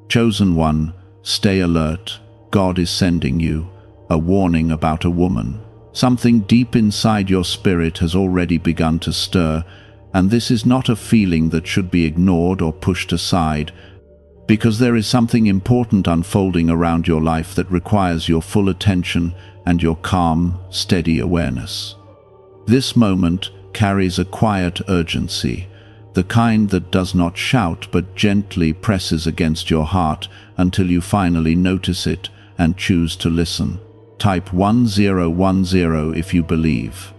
Chosen one, stay alert. God is sending you a warning about a woman. Something deep inside your spirit has already begun to stir, and this is not a feeling that should be ignored or pushed aside, because there is something important unfolding around your life that requires your full attention and your calm, steady awareness. This moment carries a quiet urgency, the kind that does not shout but gently presses against your heart until you finally notice it and choose to listen. Type 1010 if you believe.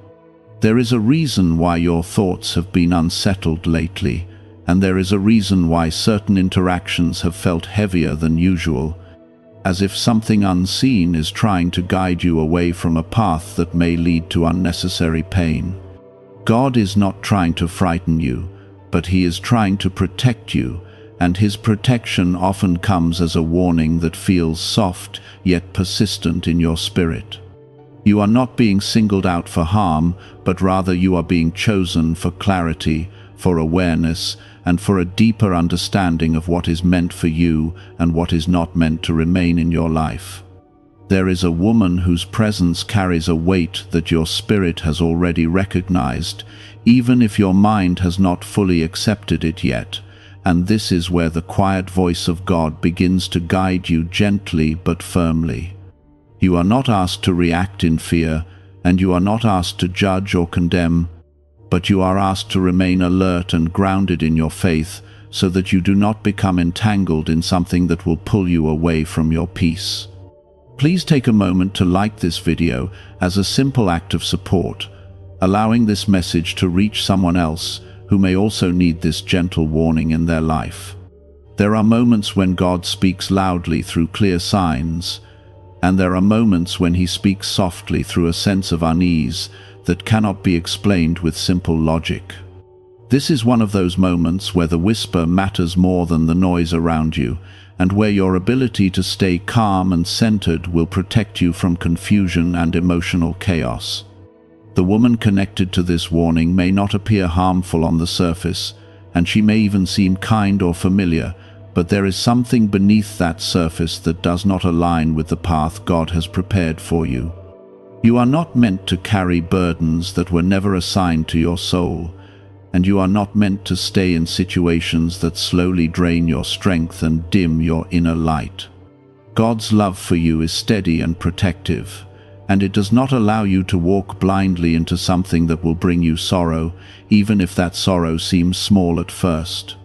There is a reason why your thoughts have been unsettled lately, and there is a reason why certain interactions have felt heavier than usual, as if something unseen is trying to guide you away from a path that may lead to unnecessary pain. God is not trying to frighten you, but He is trying to protect you, and His protection often comes as a warning that feels soft yet persistent in your spirit. You are not being singled out for harm, but rather you are being chosen for clarity, for awareness, and for a deeper understanding of what is meant for you and what is not meant to remain in your life. There is a woman whose presence carries a weight that your spirit has already recognized, even if your mind has not fully accepted it yet. And this is where the quiet voice of God begins to guide you gently but firmly. You are not asked to react in fear, and you are not asked to judge or condemn, but you are asked to remain alert and grounded in your faith so that you do not become entangled in something that will pull you away from your peace. Please take a moment to like this video as a simple act of support, allowing this message to reach someone else who may also need this gentle warning in their life. There are moments when God speaks loudly through clear signs, and there are moments when He speaks softly through a sense of unease that cannot be explained with simple logic. This is one of those moments where the whisper matters more than the noise around you, and where your ability to stay calm and centered will protect you from confusion and emotional chaos. The woman connected to this warning may not appear harmful on the surface, and she may even seem kind or familiar, but there is something beneath that surface that does not align with the path God has prepared for you. You are not meant to carry burdens that were never assigned to your soul, and you are not meant to stay in situations that slowly drain your strength and dim your inner light. God's love for you is steady and protective, and it does not allow you to walk blindly into something that will bring you sorrow, even if that sorrow seems small at first.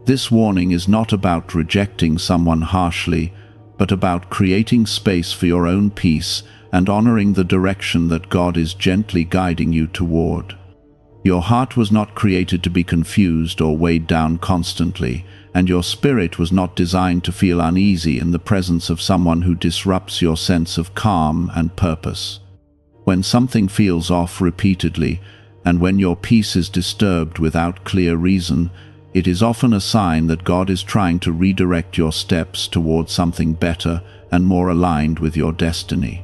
This warning is not about rejecting someone harshly, but about creating space for your own peace and honoring the direction that God is gently guiding you toward. Your heart was not created to be confused or weighed down constantly, and your spirit was not designed to feel uneasy in the presence of someone who disrupts your sense of calm and purpose. When something feels off repeatedly, and when your peace is disturbed without clear reason, it is often a sign that God is trying to redirect your steps toward something better and more aligned with your destiny.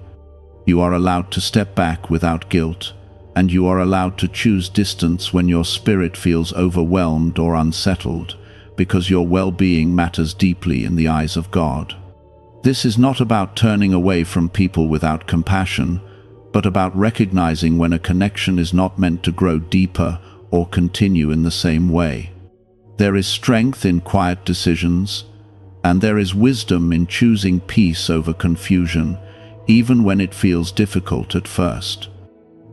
You are allowed to step back without guilt, and you are allowed to choose distance when your spirit feels overwhelmed or unsettled, because your well-being matters deeply in the eyes of God. This is not about turning away from people without compassion, but about recognizing when a connection is not meant to grow deeper or continue in the same way. There is strength in quiet decisions, and there is wisdom in choosing peace over confusion, even when it feels difficult at first.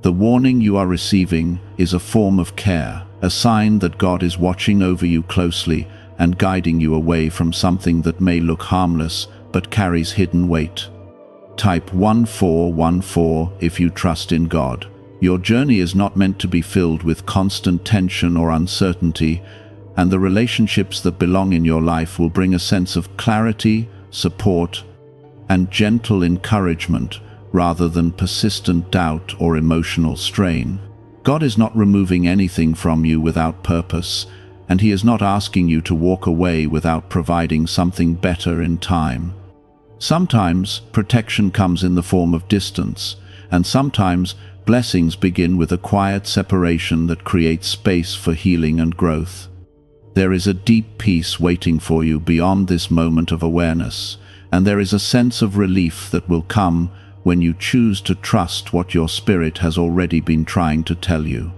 The warning you are receiving is a form of care, a sign that God is watching over you closely and guiding you away from something that may look harmless but carries hidden weight. Type 1414 if you trust in God. Your journey is not meant to be filled with constant tension or uncertainty, and the relationships that belong in your life will bring a sense of clarity, support, and gentle encouragement rather than persistent doubt or emotional strain. God is not removing anything from you without purpose, and He is not asking you to walk away without providing something better in time. Sometimes protection comes in the form of distance, and sometimes blessings begin with a quiet separation that creates space for healing and growth. There is a deep peace waiting for you beyond this moment of awareness, and there is a sense of relief that will come when you choose to trust what your spirit has already been trying to tell you.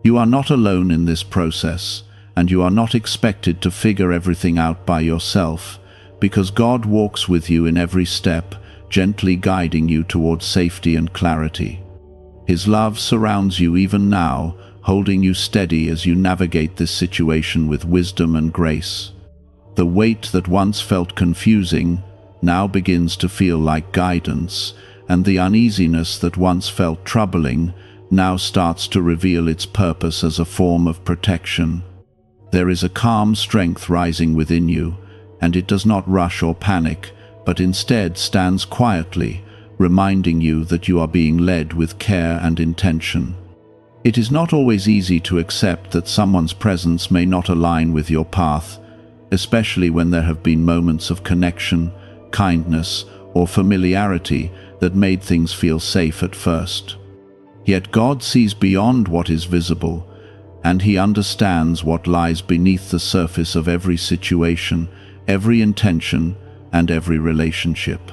You are not alone in this process, and you are not expected to figure everything out by yourself, because God walks with you in every step, gently guiding you towards safety and clarity. His love surrounds you even now, holding you steady as you navigate this situation with wisdom and grace. The weight that once felt confusing now begins to feel like guidance, and the uneasiness that once felt troubling now starts to reveal its purpose as a form of protection. There is a calm strength rising within you, and it does not rush or panic, but instead stands quietly, reminding you that you are being led with care and intention. It is not always easy to accept that someone's presence may not align with your path, especially when there have been moments of connection, kindness, or familiarity that made things feel safe at first. Yet God sees beyond what is visible, and He understands what lies beneath the surface of every situation, every intention, and every relationship.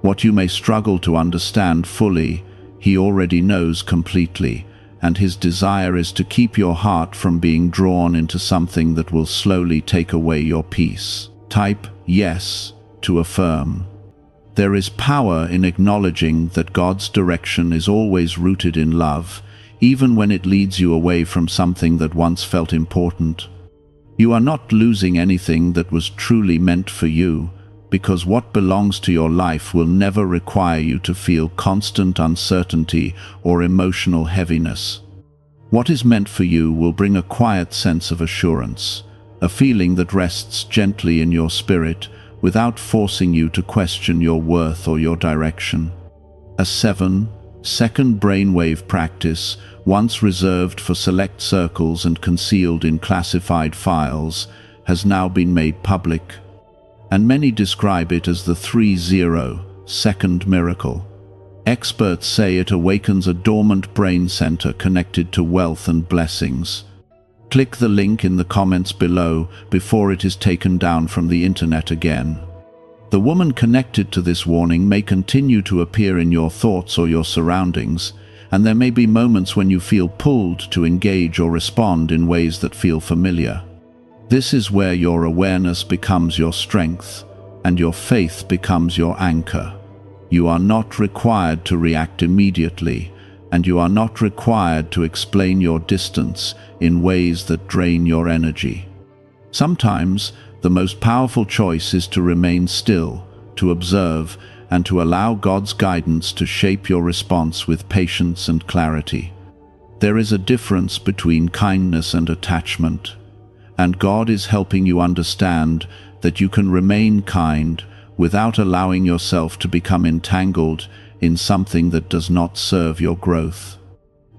What you may struggle to understand fully, He already knows completely, and His desire is to keep your heart from being drawn into something that will slowly take away your peace. Type yes to affirm. There is power in acknowledging that God's direction is always rooted in love, even when it leads you away from something that once felt important. You are not losing anything that was truly meant for you, because what belongs to your life will never require you to feel constant uncertainty or emotional heaviness. What is meant for you will bring a quiet sense of assurance, a feeling that rests gently in your spirit without forcing you to question your worth or your direction. A 7-second brainwave practice, once reserved for select circles and concealed in classified files, has now been made public, and many describe it as the 30-second miracle. Experts say it awakens a dormant brain center connected to wealth and blessings. Click the link in the comments below before it is taken down from the internet again. The woman connected to this warning may continue to appear in your thoughts or your surroundings, and there may be moments when you feel pulled to engage or respond in ways that feel familiar. This is where your awareness becomes your strength, and your faith becomes your anchor. You are not required to react immediately, and you are not required to explain your distance in ways that drain your energy. Sometimes, the most powerful choice is to remain still, to observe, and to allow God's guidance to shape your response with patience and clarity. There is a difference between kindness and attachment, and God is helping you understand that you can remain kind without allowing yourself to become entangled in something that does not serve your growth.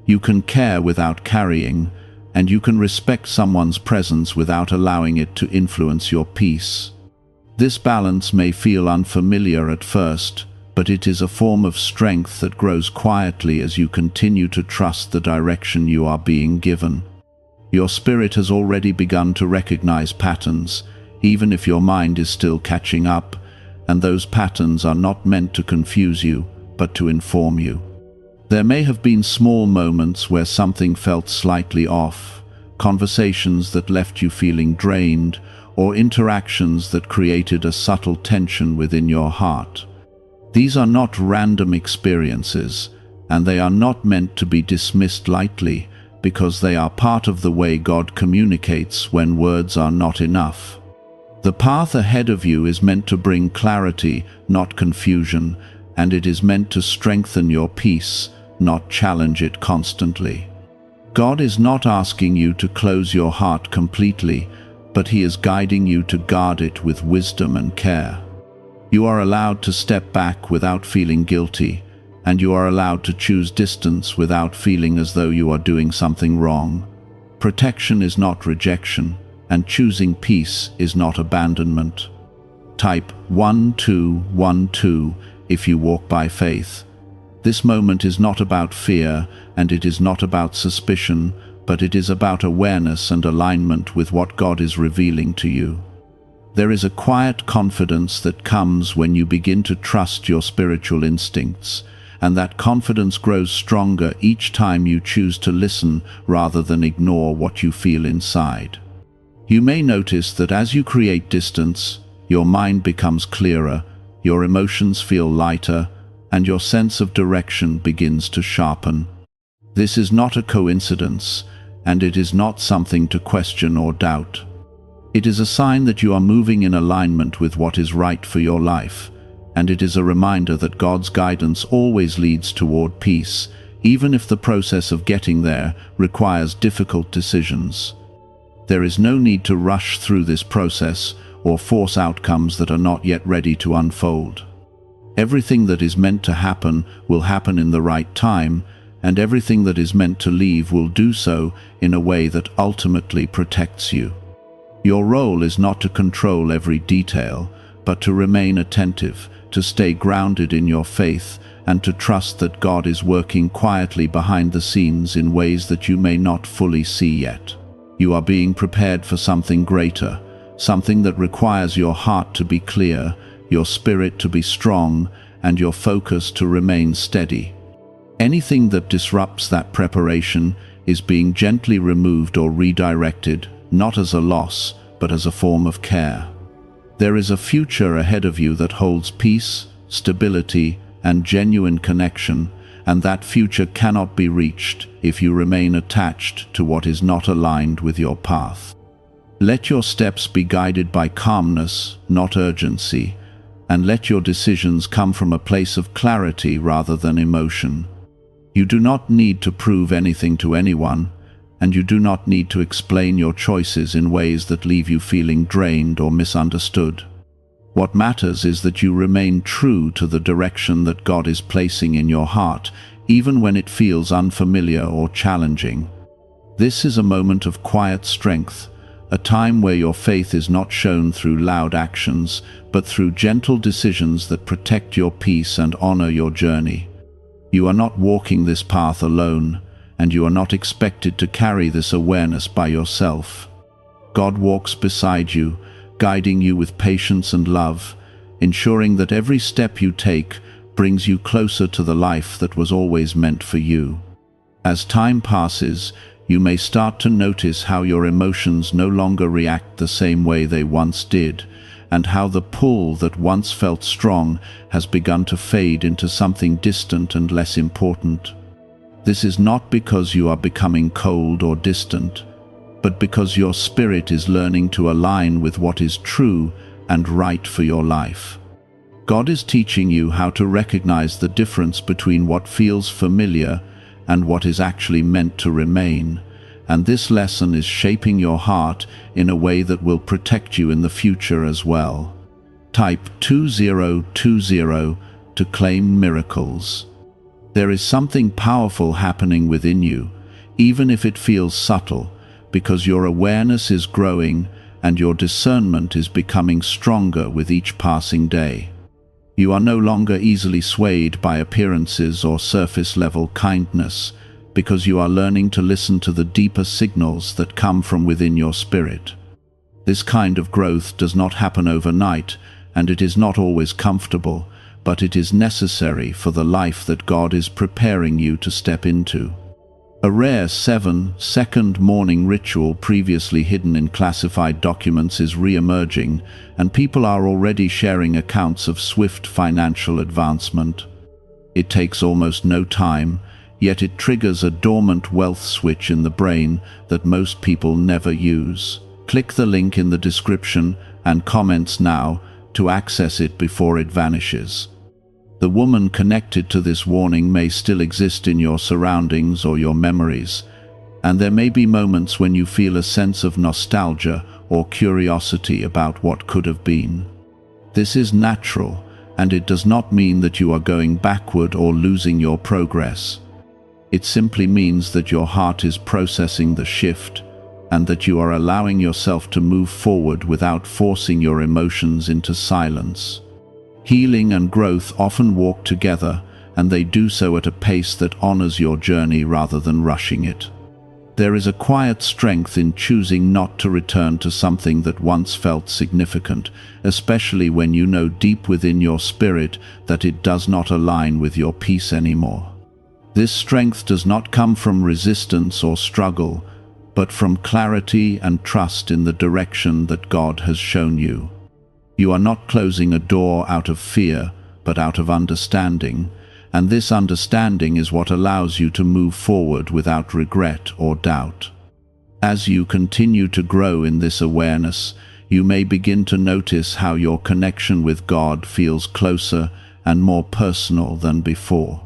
You can care without carrying, and you can respect someone's presence without allowing it to influence your peace. This balance may feel unfamiliar at first, but it is a form of strength that grows quietly as you continue to trust the direction you are being given. Your spirit has already begun to recognize patterns, even if your mind is still catching up, and those patterns are not meant to confuse you, but to inform you. There may have been small moments where something felt slightly off, conversations that left you feeling drained, or interactions that created a subtle tension within your heart. These are not random experiences, and they are not meant to be dismissed lightly, because they are part of the way God communicates when words are not enough. The path ahead of you is meant to bring clarity, not confusion, and it is meant to strengthen your peace, not challenge it constantly. God is not asking you to close your heart completely, but He is guiding you to guard it with wisdom and care. You are allowed to step back without feeling guilty, and you are allowed to choose distance without feeling as though you are doing something wrong. Protection is not rejection, and choosing peace is not abandonment. Type 1212 if you walk by faith. This moment is not about fear, and it is not about suspicion, but it is about awareness and alignment with what God is revealing to you. There is a quiet confidence that comes when you begin to trust your spiritual instincts, and that confidence grows stronger each time you choose to listen rather than ignore what you feel inside. You may notice that as you create distance, your mind becomes clearer, your emotions feel lighter, and your sense of direction begins to sharpen. This is not a coincidence, and it is not something to question or doubt. It is a sign that you are moving in alignment with what is right for your life, and it is a reminder that God's guidance always leads toward peace, even if the process of getting there requires difficult decisions. There is no need to rush through this process or force outcomes that are not yet ready to unfold. Everything that is meant to happen will happen in the right time, and everything that is meant to leave will do so in a way that ultimately protects you. Your role is not to control every detail, but to remain attentive, to stay grounded in your faith, and to trust that God is working quietly behind the scenes in ways that you may not fully see yet. You are being prepared for something greater, something that requires your heart to be clear, your spirit to be strong, and your focus to remain steady. Anything that disrupts that preparation is being gently removed or redirected, not as a loss, but as a form of care. There is a future ahead of you that holds peace, stability, and genuine connection, and that future cannot be reached if you remain attached to what is not aligned with your path. Let your steps be guided by calmness, not urgency, and let your decisions come from a place of clarity rather than emotion. You do not need to prove anything to anyone, and you do not need to explain your choices in ways that leave you feeling drained or misunderstood. What matters is that you remain true to the direction that God is placing in your heart, even when it feels unfamiliar or challenging. This is a moment of quiet strength, a time where your faith is not shown through loud actions, but through gentle decisions that protect your peace and honor your journey. You are not walking this path alone, and you are not expected to carry this awareness by yourself. God walks beside you, guiding you with patience and love, ensuring that every step you take brings you closer to the life that was always meant for you. As time passes, you may start to notice how your emotions no longer react the same way they once did, and how the pull that once felt strong has begun to fade into something distant and less important. This is not because you are becoming cold or distant, but because your spirit is learning to align with what is true and right for your life. God is teaching you how to recognize the difference between what feels familiar and what is actually meant to remain, and this lesson is shaping your heart in a way that will protect you in the future as well. Type 2020 to claim miracles. There is something powerful happening within you, even if it feels subtle, because your awareness is growing and your discernment is becoming stronger with each passing day. You are no longer easily swayed by appearances or surface-level kindness, because you are learning to listen to the deeper signals that come from within your spirit. This kind of growth does not happen overnight, and it is not always comfortable, but it is necessary for the life that God is preparing you to step into. A rare 7-second morning ritual previously hidden in classified documents is re-emerging, and people are already sharing accounts of swift financial advancement. It takes almost no time, yet it triggers a dormant wealth switch in the brain that most people never use. Click the link in the description and comments now to access it before it vanishes. The woman connected to this warning may still exist in your surroundings or your memories, and there may be moments when you feel a sense of nostalgia or curiosity about what could have been. This is natural, and it does not mean that you are going backward or losing your progress. It simply means that your heart is processing the shift, and that you are allowing yourself to move forward without forcing your emotions into silence. Healing and growth often walk together, and they do so at a pace that honors your journey rather than rushing it. There is a quiet strength in choosing not to return to something that once felt significant, especially when you know deep within your spirit that it does not align with your peace anymore. This strength does not come from resistance or struggle, but from clarity and trust in the direction that God has shown you. You are not closing a door out of fear, but out of understanding, and this understanding is what allows you to move forward without regret or doubt. As you continue to grow in this awareness, you may begin to notice how your connection with God feels closer and more personal than before.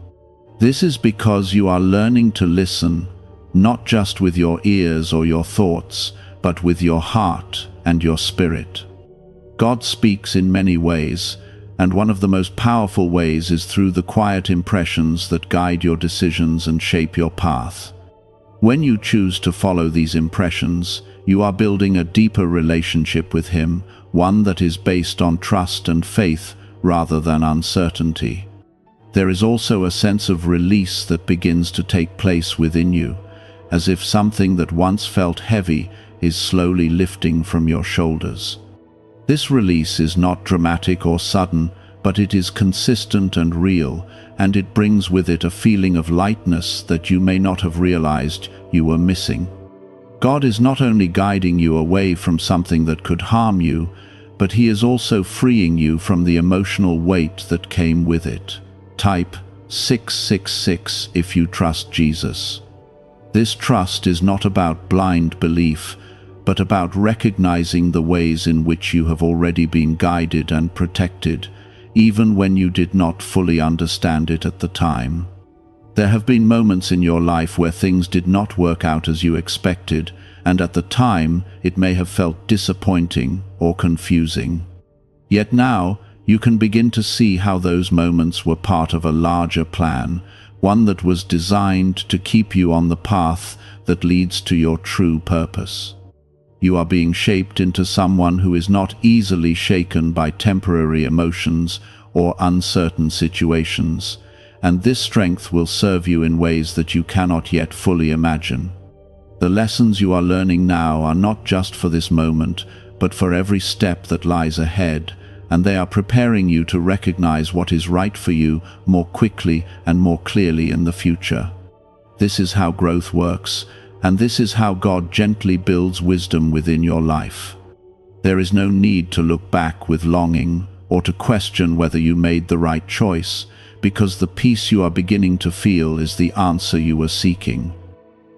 This is because you are learning to listen, not just with your ears or your thoughts, but with your heart and your spirit. God speaks in many ways, and one of the most powerful ways is through the quiet impressions that guide your decisions and shape your path. When you choose to follow these impressions, you are building a deeper relationship with Him, one that is based on trust and faith rather than uncertainty. There is also a sense of release that begins to take place within you, as if something that once felt heavy is slowly lifting from your shoulders. This release is not dramatic or sudden, but it is consistent and real, and it brings with it a feeling of lightness that you may not have realized you were missing. God is not only guiding you away from something that could harm you, but He is also freeing you from the emotional weight that came with it. Type 666 if you trust Jesus. This trust is not about blind belief, but about recognizing the ways in which you have already been guided and protected, even when you did not fully understand it at the time. There have been moments in your life where things did not work out as you expected, and at the time it may have felt disappointing or confusing. Yet now, you can begin to see how those moments were part of a larger plan, one that was designed to keep you on the path that leads to your true purpose. You are being shaped into someone who is not easily shaken by temporary emotions or uncertain situations, and this strength will serve you in ways that you cannot yet fully imagine. The lessons you are learning now are not just for this moment, but for every step that lies ahead, and they are preparing you to recognize what is right for you more quickly and more clearly in the future. This is how growth works, and this is how God gently builds wisdom within your life. There is no need to look back with longing or to question whether you made the right choice, because the peace you are beginning to feel is the answer you were seeking.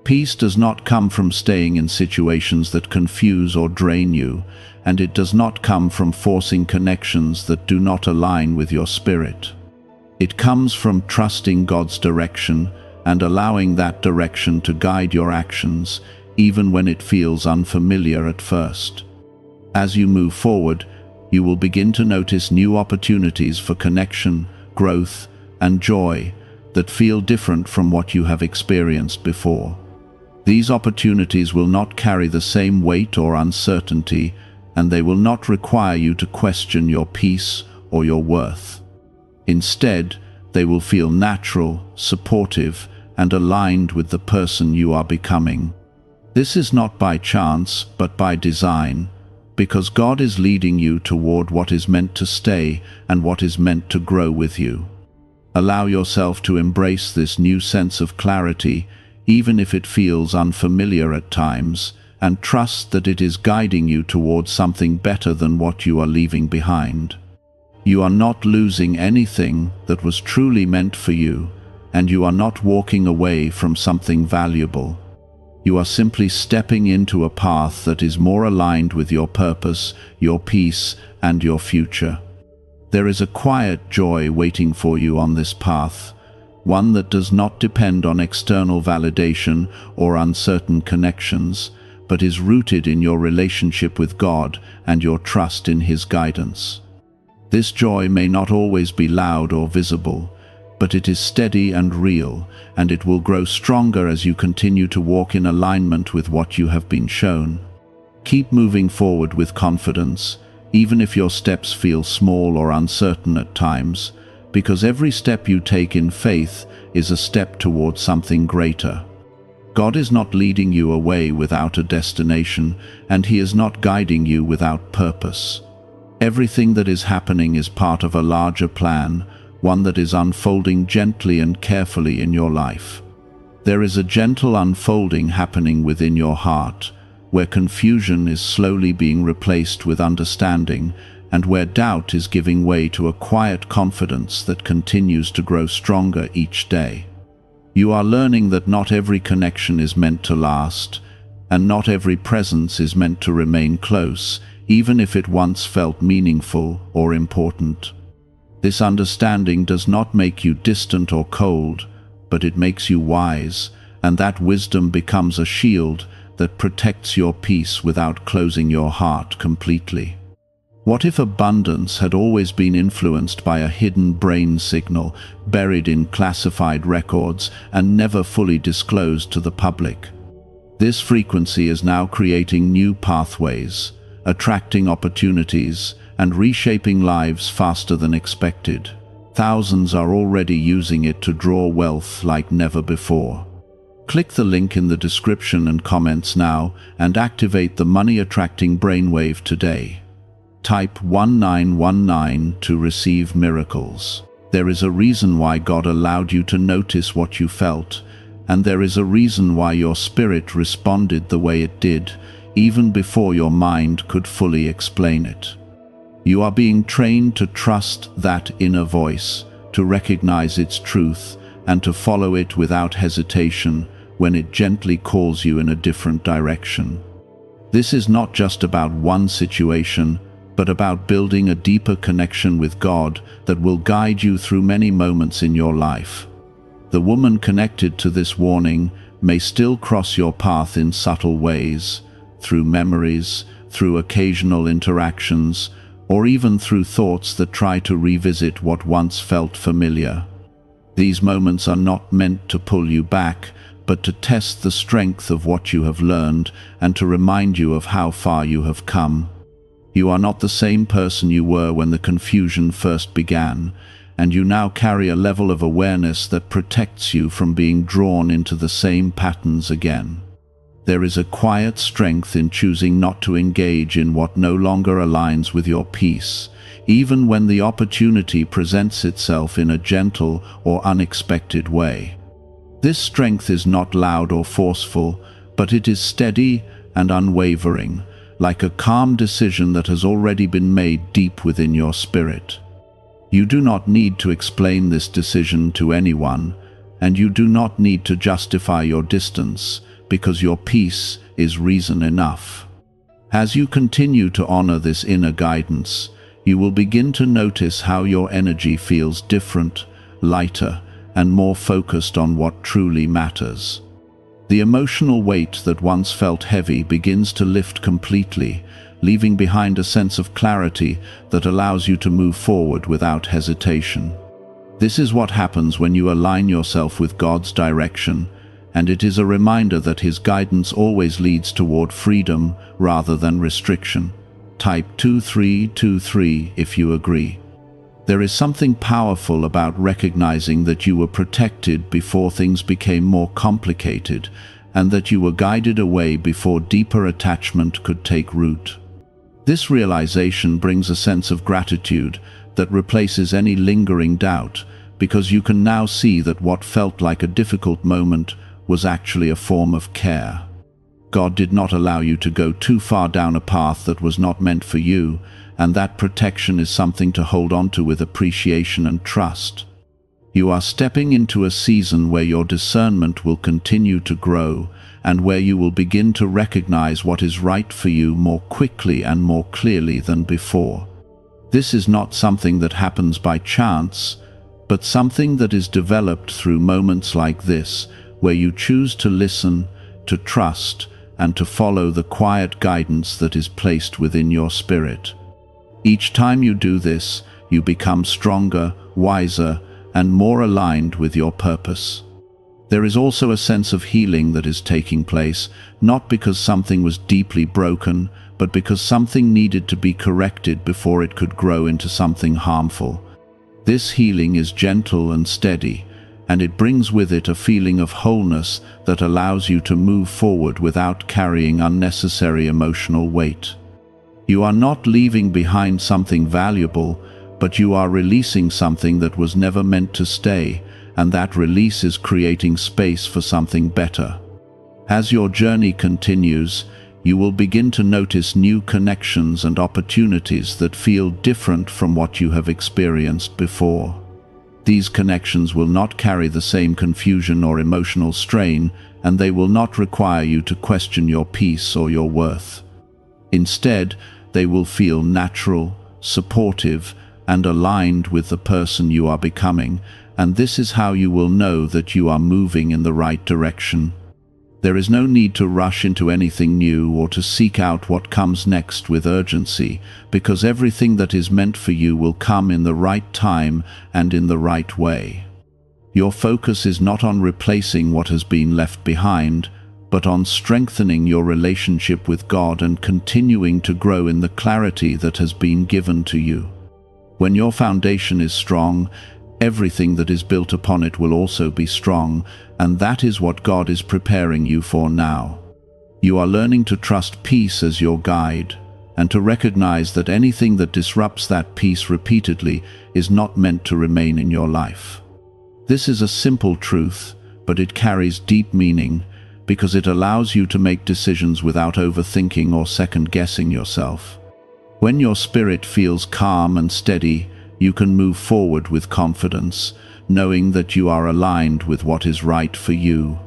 Peace does not come from staying in situations that confuse or drain you, and it does not come from forcing connections that do not align with your spirit. It comes from trusting God's direction and allowing that direction to guide your actions, even when it feels unfamiliar at first. As you move forward, you will begin to notice new opportunities for connection, growth, and joy that feel different from what you have experienced before. These opportunities will not carry the same weight or uncertainty, and they will not require you to question your peace or your worth. Instead, they will feel natural, supportive, and aligned with the person you are becoming. This is not by chance, but by design, because God is leading you toward what is meant to stay and what is meant to grow with you. Allow yourself to embrace this new sense of clarity, even if it feels unfamiliar at times, and trust that it is guiding you towards something better than what you are leaving behind. You are not losing anything that was truly meant for you, and you are not walking away from something valuable. You are simply stepping into a path that is more aligned with your purpose, your peace, and your future. There is a quiet joy waiting for you on this path, one that does not depend on external validation or uncertain connections, but is rooted in your relationship with God and your trust in His guidance. This joy may not always be loud or visible, but it is steady and real, and it will grow stronger as you continue to walk in alignment with what you have been shown. Keep moving forward with confidence, even if your steps feel small or uncertain at times, because every step you take in faith is a step towards something greater. God is not leading you away without a destination, and He is not guiding you without purpose. Everything that is happening is part of a larger plan, one that is unfolding gently and carefully in your life. There is a gentle unfolding happening within your heart, where confusion is slowly being replaced with understanding, and where doubt is giving way to a quiet confidence that continues to grow stronger each day. You are learning that not every connection is meant to last, and not every presence is meant to remain close, even if it once felt meaningful or important. This understanding does not make you distant or cold, but it makes you wise, and that wisdom becomes a shield that protects your peace without closing your heart completely. What if abundance had always been influenced by a hidden brain signal buried in classified records and never fully disclosed to the public? This frequency is now creating new pathways, attracting opportunities, and reshaping lives faster than expected. Thousands are already using it to draw wealth like never before. Click the link in the description and comments now and activate the money-attracting brainwave today. Type 1919 to receive miracles. There is a reason why God allowed you to notice what you felt, and there is a reason why your spirit responded the way it did, even before your mind could fully explain it. You are being trained to trust that inner voice, to recognize its truth, and to follow it without hesitation when it gently calls you in a different direction. This is not just about one situation, but about building a deeper connection with God that will guide you through many moments in your life. The woman connected to this warning may still cross your path in subtle ways, through memories, through occasional interactions, or even through thoughts that try to revisit what once felt familiar. These moments are not meant to pull you back, but to test the strength of what you have learned and to remind you of how far you have come. You are not the same person you were when the confusion first began, and you now carry a level of awareness that protects you from being drawn into the same patterns again. There is a quiet strength in choosing not to engage in what no longer aligns with your peace, even when the opportunity presents itself in a gentle or unexpected way. This strength is not loud or forceful, but it is steady and unwavering, like a calm decision that has already been made deep within your spirit. You do not need to explain this decision to anyone, and you do not need to justify your distance, because your peace is reason enough. As you continue to honor this inner guidance, you will begin to notice how your energy feels different, lighter, and more focused on what truly matters. The emotional weight that once felt heavy begins to lift completely, leaving behind a sense of clarity that allows you to move forward without hesitation. This is what happens when you align yourself with God's direction, and it is a reminder that His guidance always leads toward freedom rather than restriction. Type 2323 if you agree. There is something powerful about recognizing that you were protected before things became more complicated, and that you were guided away before deeper attachment could take root. This realization brings a sense of gratitude that replaces any lingering doubt, because you can now see that what felt like a difficult moment was actually a form of care. God did not allow you to go too far down a path that was not meant for you, and that protection is something to hold on to with appreciation and trust. You are stepping into a season where your discernment will continue to grow, and where you will begin to recognize what is right for you more quickly and more clearly than before. This is not something that happens by chance, but something that is developed through moments like this, where you choose to listen, to trust, and to follow the quiet guidance that is placed within your spirit. Each time you do this, you become stronger, wiser, and more aligned with your purpose. There is also a sense of healing that is taking place, not because something was deeply broken, but because something needed to be corrected before it could grow into something harmful. This healing is gentle and steady, and it brings with it a feeling of wholeness that allows you to move forward without carrying unnecessary emotional weight. You are not leaving behind something valuable, but you are releasing something that was never meant to stay, and that release is creating space for something better. As your journey continues, you will begin to notice new connections and opportunities that feel different from what you have experienced before. These connections will not carry the same confusion or emotional strain, and they will not require you to question your peace or your worth. Instead, they will feel natural, supportive, and aligned with the person you are becoming, and this is how you will know that you are moving in the right direction. There is no need to rush into anything new or to seek out what comes next with urgency, because everything that is meant for you will come in the right time and in the right way. Your focus is not on replacing what has been left behind, but on strengthening your relationship with God and continuing to grow in the clarity that has been given to you. When your foundation is strong, everything that is built upon it will also be strong, and that is what God is preparing you for now. You are learning to trust peace as your guide, and to recognize that anything that disrupts that peace repeatedly is not meant to remain in your life. This is a simple truth, but it carries deep meaning, because it allows you to make decisions without overthinking or second-guessing yourself. When your spirit feels calm and steady, you can move forward with confidence, knowing that you are aligned with what is right for you.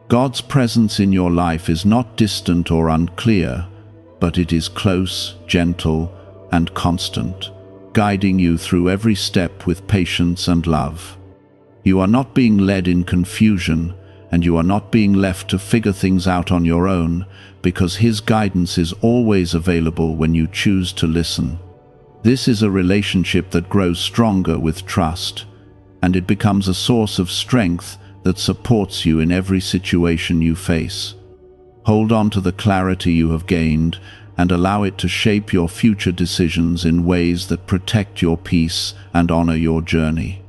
God's presence in your life is not distant or unclear, but it is close, gentle, and constant, guiding you through every step with patience and love. You are not being led in confusion, and you are not being left to figure things out on your own, because His guidance is always available when you choose to listen. This is a relationship that grows stronger with trust, and it becomes a source of strength that supports you in every situation you face. Hold on to the clarity you have gained and allow it to shape your future decisions in ways that protect your peace and honor your journey.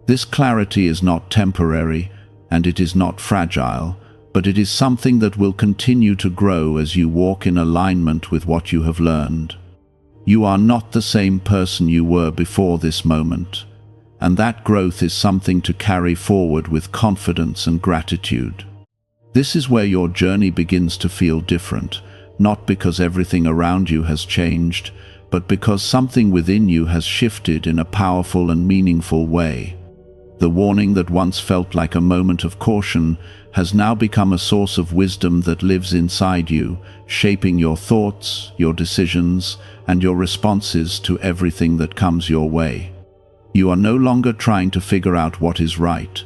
This clarity is not temporary, and it is not fragile, but it is something that will continue to grow as you walk in alignment with what you have learned. You are not the same person you were before this moment, and that growth is something to carry forward with confidence and gratitude. This is where your journey begins to feel different, not because everything around you has changed, but because something within you has shifted in a powerful and meaningful way. The warning that once felt like a moment of caution has now become a source of wisdom that lives inside you, shaping your thoughts, your decisions, and your responses to everything that comes your way. You are no longer trying to figure out what is right,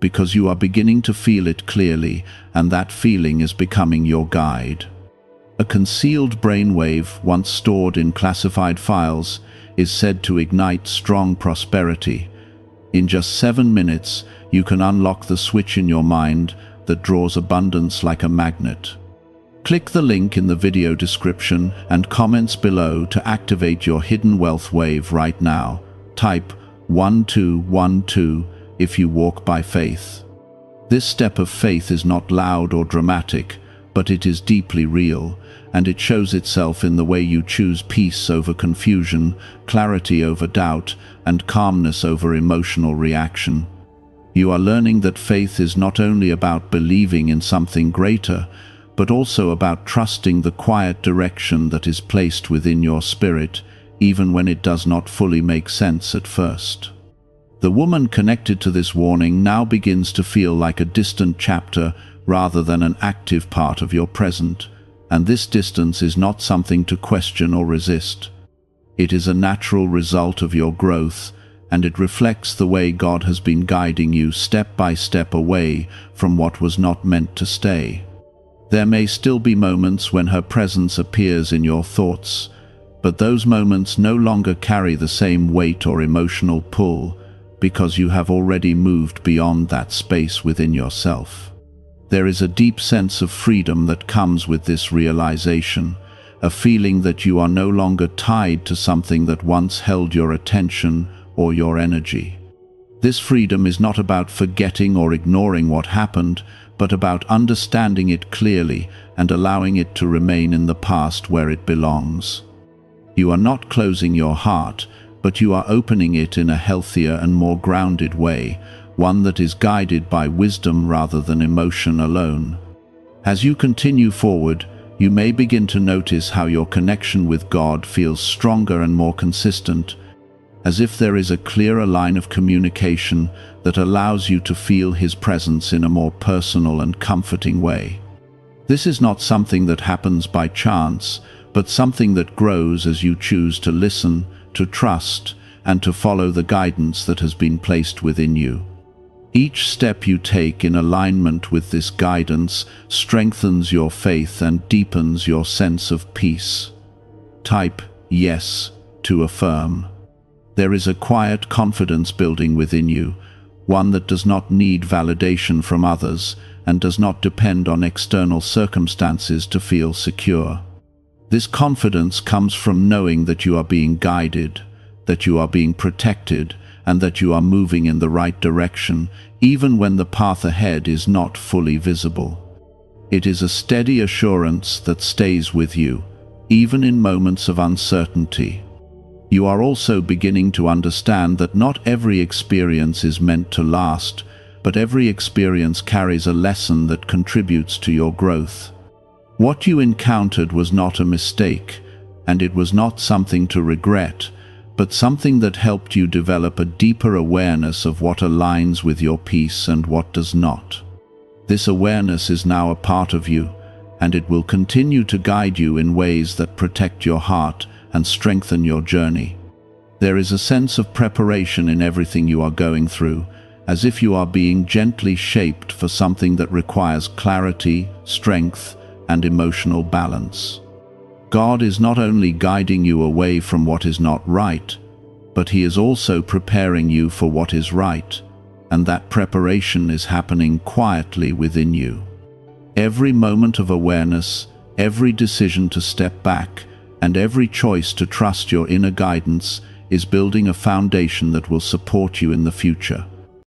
because you are beginning to feel it clearly, and that feeling is becoming your guide. A concealed brainwave, once stored in classified files, is said to ignite strong prosperity. In just 7 minutes, you can unlock the switch in your mind that draws abundance like a magnet. Click the link in the video description and comments below to activate your hidden wealth wave right now. Type 1212 if you walk by faith. This step of faith is not loud or dramatic, but it is deeply real, and it shows itself in the way you choose peace over confusion, clarity over doubt, and calmness over emotional reaction. You are learning that faith is not only about believing in something greater, but also about trusting the quiet direction that is placed within your spirit, even when it does not fully make sense at first. The woman connected to this warning now begins to feel like a distant chapter rather than an active part of your present, and this distance is not something to question or resist. It is a natural result of your growth, and it reflects the way God has been guiding you step by step away from what was not meant to stay. There may still be moments when her presence appears in your thoughts, but those moments no longer carry the same weight or emotional pull, because you have already moved beyond that space within yourself. There is a deep sense of freedom that comes with this realization, a feeling that you are no longer tied to something that once held your attention or your energy. This freedom is not about forgetting or ignoring what happened, but about understanding it clearly and allowing it to remain in the past where it belongs. You are not closing your heart, but you are opening it in a healthier and more grounded way, one that is guided by wisdom rather than emotion alone. As you continue forward, you may begin to notice how your connection with God feels stronger and more consistent, as if there is a clearer line of communication that allows you to feel His presence in a more personal and comforting way. This is not something that happens by chance, but something that grows as you choose to listen, to trust, and to follow the guidance that has been placed within you. Each step you take in alignment with this guidance strengthens your faith and deepens your sense of peace. Type yes to affirm. There is a quiet confidence building within you, one that does not need validation from others and does not depend on external circumstances to feel secure. This confidence comes from knowing that you are being guided, that you are being protected, and that you are moving in the right direction, even when the path ahead is not fully visible. It is a steady assurance that stays with you, even in moments of uncertainty. You are also beginning to understand that not every experience is meant to last, but every experience carries a lesson that contributes to your growth. What you encountered was not a mistake, and it was not something to regret, but something that helped you develop a deeper awareness of what aligns with your peace and what does not. This awareness is now a part of you, and it will continue to guide you in ways that protect your heart and strengthen your journey. There is a sense of preparation in everything you are going through, as if you are being gently shaped for something that requires clarity, strength, and emotional balance. God is not only guiding you away from what is not right, but He is also preparing you for what is right, and that preparation is happening quietly within you. Every moment of awareness, every decision to step back, and every choice to trust your inner guidance is building a foundation that will support you in the future.